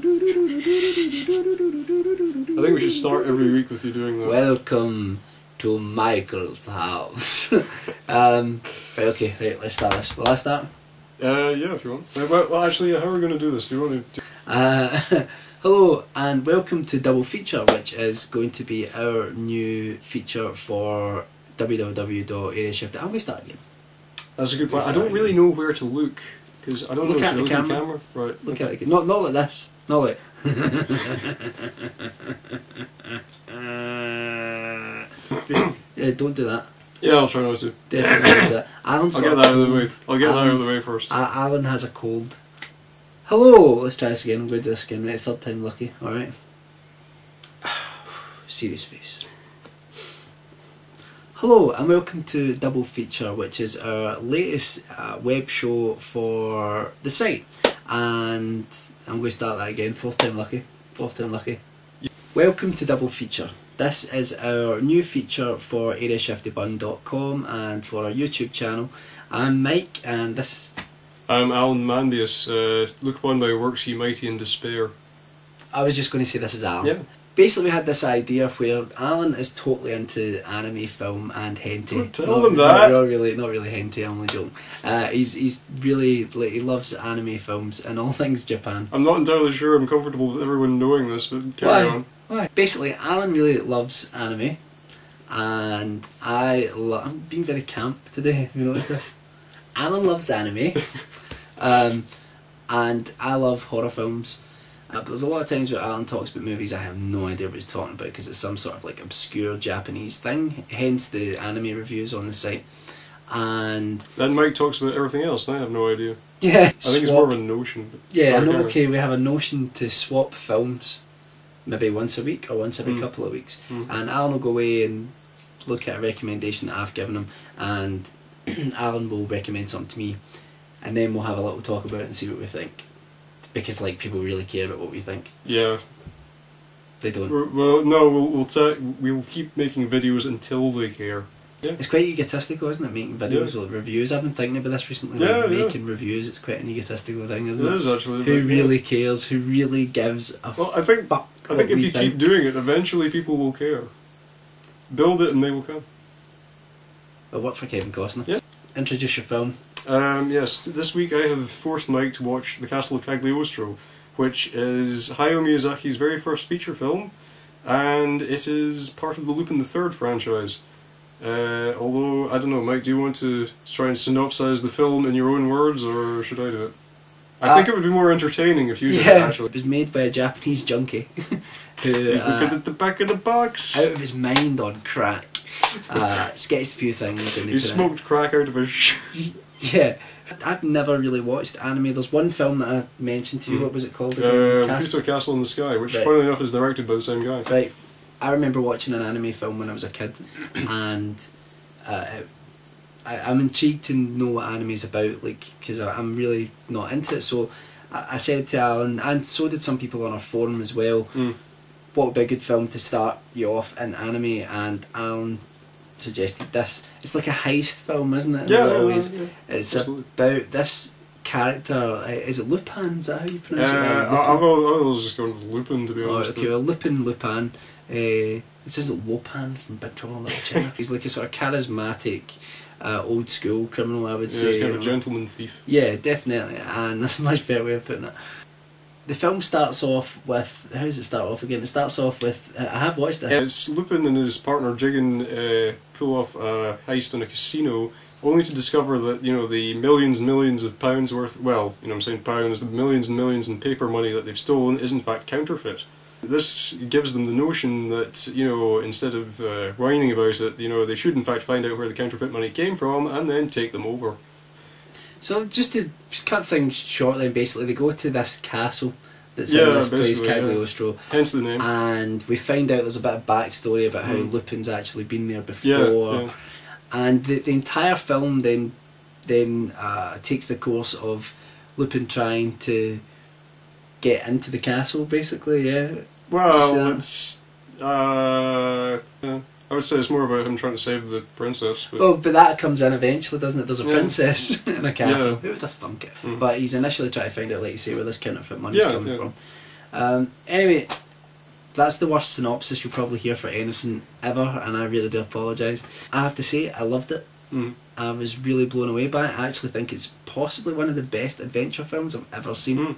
I think we should start every week with you doing that. Welcome to Michael's house. Right, okay, right, let's start this. Will I start? Yeah, if you want. Well, actually, how are we going to do this? Do you want to... Hello and welcome to Double Feature, which is going to be our new feature for www.areashiftybun. I'm going to start again. That's a good plan. I don't really know where to look, because I don't know. At the camera. Right. Look at it. Not like this. Not like... Yeah, don't do that. Yeah, I'll try not to. Definitely don't do that. I'll get that out of the way. I'll get that out of the way first. Alan has a cold. Hello! Let's try this again. I'm going to do this again. Right, third time lucky. Alright. Serious face. Hello and welcome to Double Feature, which is our latest web show for the site. And I'm going to start that again. Fourth time lucky. Fourth time lucky. Welcome to Double Feature. This is our new feature for Areashiftybun.com and for our YouTube channel. I'm Mike and this... I'm Alan Mandius. Look upon my works, ye mighty in despair. I was just going to say this is Alan. Yeah. Basically we had this idea where Alan is totally into anime, film and hentai. Don't tell them that! Not really hentai, I'm only joking. He's really, like, he loves anime films and all things Japan. I'm not entirely sure I'm comfortable with everyone knowing this, but carry on. Why? Basically, Alan really loves anime, and I'm being very camp today, have you noticed this? Alan loves anime, and I love horror films. But there's a lot of times where Alan talks about movies I have no idea what he's talking about because it's some sort of like obscure Japanese thing, hence the anime reviews on the site. And then Mike talks about everything else and I have no idea. Yeah, I think it's more of a notion. Yeah, okay, we have a notion to swap films maybe once a week or once every couple of weeks, and Alan will go away and look at a recommendation that I've given him, and Alan will recommend something to me, and then we'll have a little talk about it and see what we think, because like people really care about what we think. Yeah. They don't. Well, no, we'll keep making videos until they care. Yeah. It's quite egotistical, isn't it, making videos with reviews? I've been thinking about this recently, like making reviews. It's quite an egotistical thing, isn't it? It is actually. Who really cares? Who really gives a I think if you keep doing it, eventually people will care. Build it and they will come. It'll work for Kevin Costner. Yeah. Introduce your film. Yes, this week I have forced Mike to watch The Castle of Cagliostro, which is Hayao Miyazaki's very first feature film, and it is part of the Lupin III franchise. Although, I don't know, Mike, do you want to try and synopsize the film in your own words, or should I do it? I think it would be more entertaining if you did it, actually. It was made by a Japanese junkie who... He's looking at the back of the box! Out of his mind on crack. Sketched a few things. And he smoked crack out of his... Yeah. I've never really watched anime. There's one film that I mentioned to you, what was it called? Castle in the Sky, which funnily enough is directed by the same guy. Right. I remember watching an anime film when I was a kid, and I'm intrigued to know what anime is about, like, because I'm really not into it. So I said to Alan, and so did some people on our forum as well, what would be a good film to start you off in anime? And Alan suggested this. It's like a heist film, isn't it? Yeah, It's about this character. Is it Lupin? Is that how you pronounce it? I was just going with Lupin, to be honest. Okay, well, Lupin. It says Lopan from Big Trouble in Little China. He's like a sort of charismatic, old school criminal, I would say. He's kind of a gentleman thief. Yeah, definitely, and that's a much better way of putting it. The film starts off with... How does it start off again? It starts off with... I have watched this. It's Lupin and his partner Jigen pull off a heist in a casino, only to discover that, you know, the millions and millions of pounds worth... Well, you know, I'm saying pounds, the millions and millions in paper money that they've stolen is in fact counterfeit. This gives them the notion that, you know, instead of whining about it, you know, they should in fact find out where the counterfeit money came from and then take them over. So just to cut things short then, basically they go to this castle that's in this place, Cagliostro. Hence the name. And we find out there's a bit of backstory about how Lupin's actually been there before. And the entire film then takes the course of Lupin trying to get into the castle, basically, Well, it's... I would say it's more about him trying to save the princess. But that comes in eventually, doesn't it? There's a princess in a castle. Who would have thunk it? But he's initially trying to find out, like you say, where this counterfeit money's coming from. Anyway, that's the worst synopsis you'll probably hear for anything ever, and I really do apologise. I have to say, I loved it. I was really blown away by it. I actually think it's possibly one of the best adventure films I've ever seen.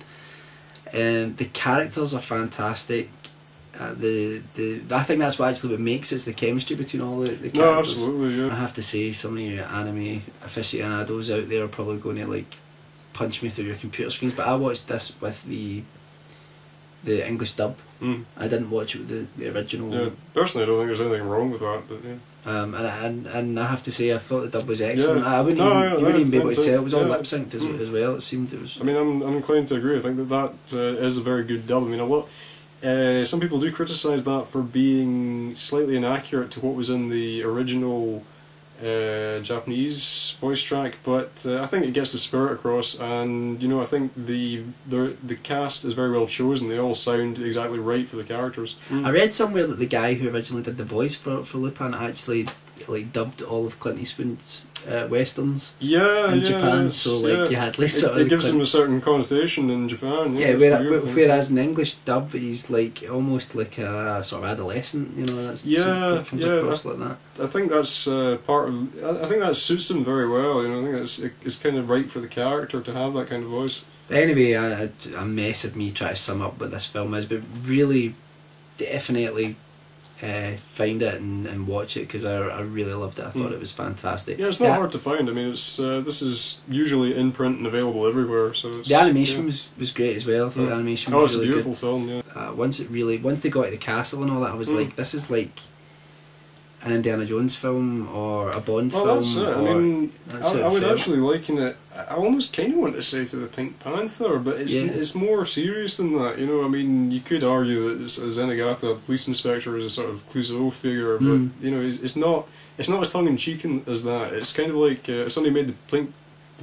The characters are fantastic. I think that's what makes it, the chemistry between all the characters. No, absolutely, yeah. I have to say, some of you anime aficionados out there are probably going to like punch me through your computer screens, but I watched this with the English dub. I didn't watch it with the original. Yeah, personally, I don't think there's anything wrong with that, but yeah. And I have to say, I thought the dub was excellent. Yeah. You wouldn't even be able to tell. It was all yeah. lip synced as well. It seemed it was. I mean, I'm inclined to agree. I think that is a very good dub. I mean, a lot. Some people do criticise that for being slightly inaccurate to what was in the original Japanese voice track, but I think it gets the spirit across, and you know, I think the cast is very well chosen. They all sound exactly right for the characters. I read somewhere that the guy who originally did the voice for Lupin actually like dubbed all of Clint Eastwood's westerns in Japan, so like you had like sort of it gives him a certain connotation in Japan. Whereas in the English dub he's like almost like a sort of adolescent, you know. It comes across like that. I think that's part of. I think that suits him very well. You know, I think it's kind of right for the character to have that kind of voice. But anyway, a mess of me trying to sum up what this film is, but really, definitely. Find it and watch it, because I really loved it. I thought it was fantastic. Yeah, it's not hard to find. I mean, it's this is usually in print and available everywhere. So it's, the animation was great as well. I thought the animation was really good. It's a beautiful film. Yeah. Once they got to the castle and all that, I was like, this is like an Indiana Jones film or a Bond film. That's it. I mean, I would actually liken it. I almost kind of want to say to the Pink Panther, but it's more serious than that. You know, I mean, you could argue that Zenigata, the police inspector, is a sort of Clouseau figure, but you know, it's not as tongue in cheek as that. It's kind of like if somebody made the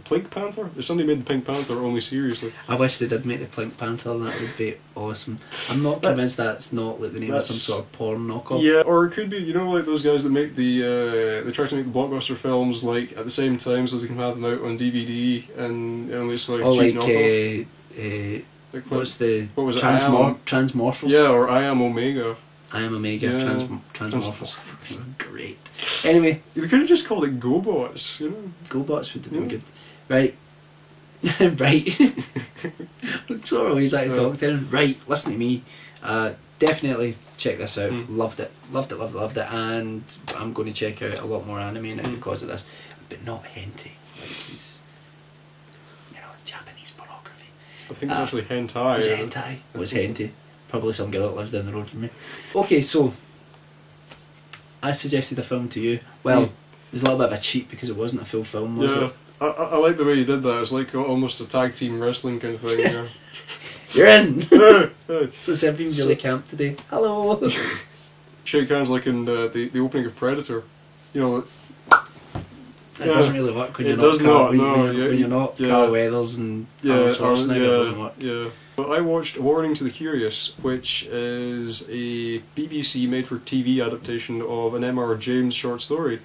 Pink Panther. If somebody made the Pink Panther only seriously. I wish they did make the Pink Panther. That would be awesome. I'm not convinced that's not like the name of some sort of porn knockoff. Yeah, or it could be, you know, like those guys that make they try to make the blockbuster films like at the same time so they can have them out on DVD and it's like cheap knockoff. What was it? Transmorphers. Yeah, or I Am Omega. I Am Omega. Transmorphers. Great. Anyway, they could have just called it GoBots. You know, GoBots would have been good. Right. Right. Sort of ways I talk to him. Right, listen to me. Definitely check this out. Loved it, and I'm going to check out a lot more anime now because of this, but not hentai. Like he's, you know, Japanese pornography. I think it's actually hentai. Is it hentai? What's hentai? Probably some girl that lives down the road from me. Okay, so I suggested a film to you. Well, it was a little bit of a cheat because it wasn't a full film, was it? I like the way you did that. It's like almost a tag team wrestling kind of thing. Yeah. You're in! So it's been really camp today. Hello! Shake hands like in the opening of Predator. You know, it doesn't really work when you're not when you're not Carl Weathers and Arnold Schwarzenegger. It doesn't work. Yeah. But I watched Warning to the Curious, which is a BBC made-for-TV adaptation of an M.R. James short story.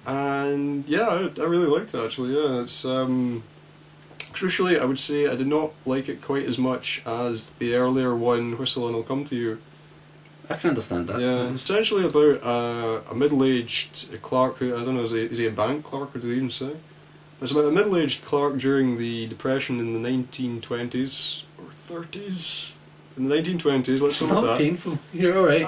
And yeah, I really liked it actually. Yeah, it's crucially, I would say I did not like it quite as much as the earlier one, Whistle and I'll Come to You. I can understand that. Yeah, it's essentially about a middle-aged clerk who, I don't know, is he a bank clerk or do they even say? It's about a middle-aged clerk during the Depression in the 1920s or 30s. In the 1920s, let's go with that. It's not painful. You're alright.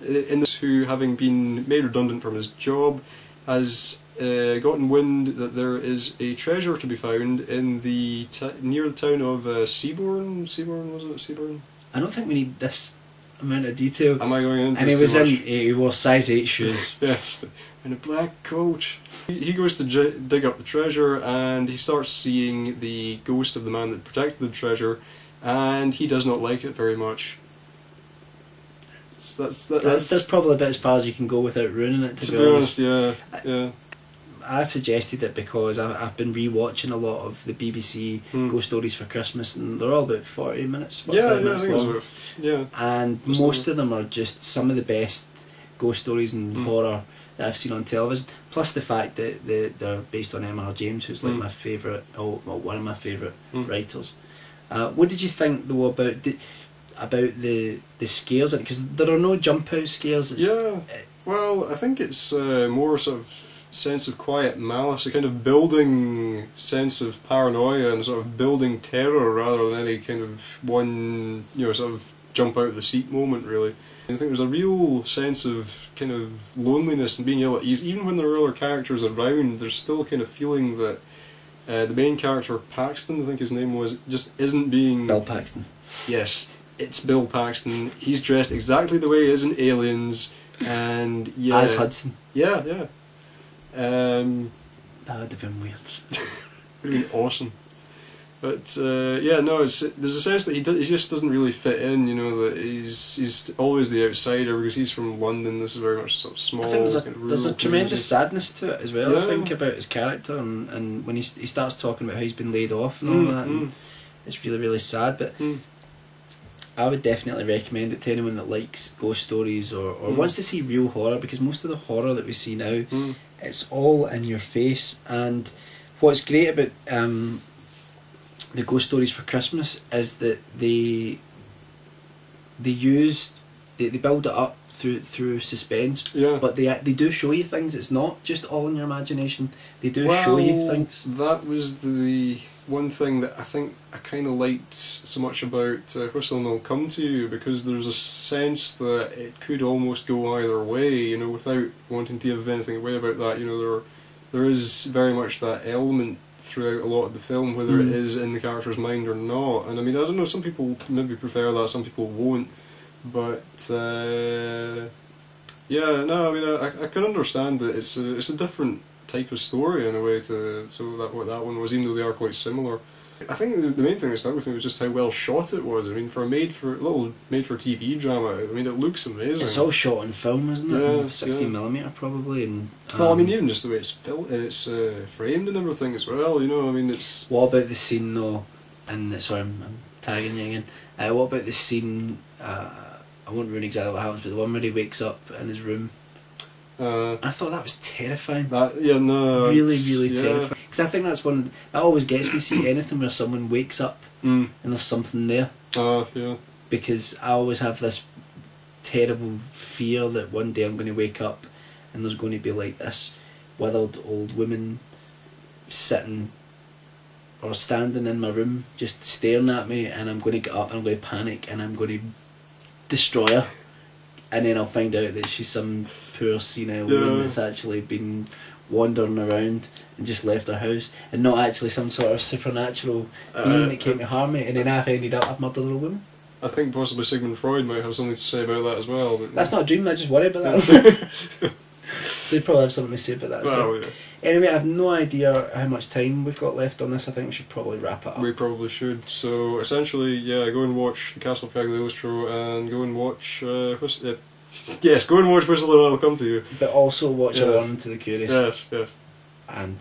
In this, who, having been made redundant from his job, has gotten wind that there is a treasure to be found in the near the town of Seabourn. Seabourn, was it Seabourn? I don't think we need this amount of detail. Am I going into and this too much? He wore size 8 shoes. Yes, in a black coat. He goes to dig up the treasure and he starts seeing the ghost of the man that protected the treasure, and he does not like it very much. That's probably about as far as you can go without ruining it, to be honest. Yeah. I suggested it because I've been re-watching a lot of the BBC Ghost Stories for Christmas, and they're all about 40 minutes, 45 minutes long. And most of them are just some of the best ghost stories and horror that I've seen on television, plus the fact that they're based on M.R. James, who's like my favourite, one of my favourite writers. What did you think though about... about the scares in it, because there are no jump out scares. Yeah. Well, I think it's more sort of sense of quiet malice, a kind of building sense of paranoia and sort of building terror rather than any kind of one, sort of jump out of the seat moment, really. And I think there's a real sense of kind of loneliness and being ill at ease. Even when there are other characters around, there's still a kind of feeling that the main character, Paxton, I think his name was, just isn't being... Bill Paxton. Yes, it's Bill Paxton. He's dressed exactly the way he is in Aliens, and yeah... As Hudson. Yeah, yeah. That would have been weird. Would have been awesome. But yeah, no, there's a sense that he just doesn't really fit in. That he's always the outsider because he's from London. This is very much sort of small. I think kind of there's a rural tremendous community. sadness to it as well. Yeah. I think about his character and when he starts talking about how he's been laid off and all that, and it's really, really sad. But I would definitely recommend it to anyone that likes ghost stories or wants to see real horror, because most of the horror that we see now, it's all in your face. And what's great about the ghost stories for Christmas is that they build it up through suspense, but they do show you things. It's not just all in your imagination. They do show you things. That was the one thing that I think I kind of liked so much about Whistle and Will Come to You, because there's a sense that it could almost go either way, without wanting to give anything away about that. There is very much that element throughout a lot of the film, whether it is in the character's mind or not. And I mean, I don't know, some people maybe prefer that, some people won't. But yeah, no, I mean, I can understand that it's a different type of story in a way to what that one was, even though they are quite similar. I think the main thing that stuck with me was just how well shot it was. I mean, for a little made-for-TV drama, I mean, it looks amazing. It's all shot on film, isn't it? Yeah, 16mm probably, and well, I mean, even just the way it's framed and everything as well. I mean, it's. What about the scene though? And sorry, I'm tagging you again. What about the scene? I won't ruin exactly what happens, but the one where he wakes up in his room. I thought that was terrifying. Really terrifying. Because I think that's one that always gets me. See anything where someone wakes up and there's something there. Yeah. Because I always have this terrible fear that one day I'm going to wake up and there's going to be like this withered old woman sitting or standing in my room just staring at me, and I'm going to get up and I'm going to panic and I'm going to destroy her, and then I'll find out that she's some poor senile woman that's actually been wandering around and just left her house, and not actually some sort of supernatural being that came to harm me, and then I've ended up I've murdered a little woman. I think possibly Sigmund Freud might have something to say about that as well. But that's not a dream, I just worry about that. So you probably have something to say about that as well. Yeah. Anyway, I have no idea how much time we've got left on this. I think we should probably wrap it up. We probably should. So essentially, yeah, go and watch The Castle of Cagliostro and go and watch yes, go and watch Whistle and I'll Come to You. But also watch A Warning to the Curious. Yes. And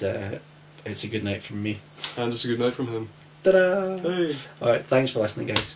it's a good night from me. And it's a good night from him. Ta-da! Hey! Alright, thanks for listening, guys.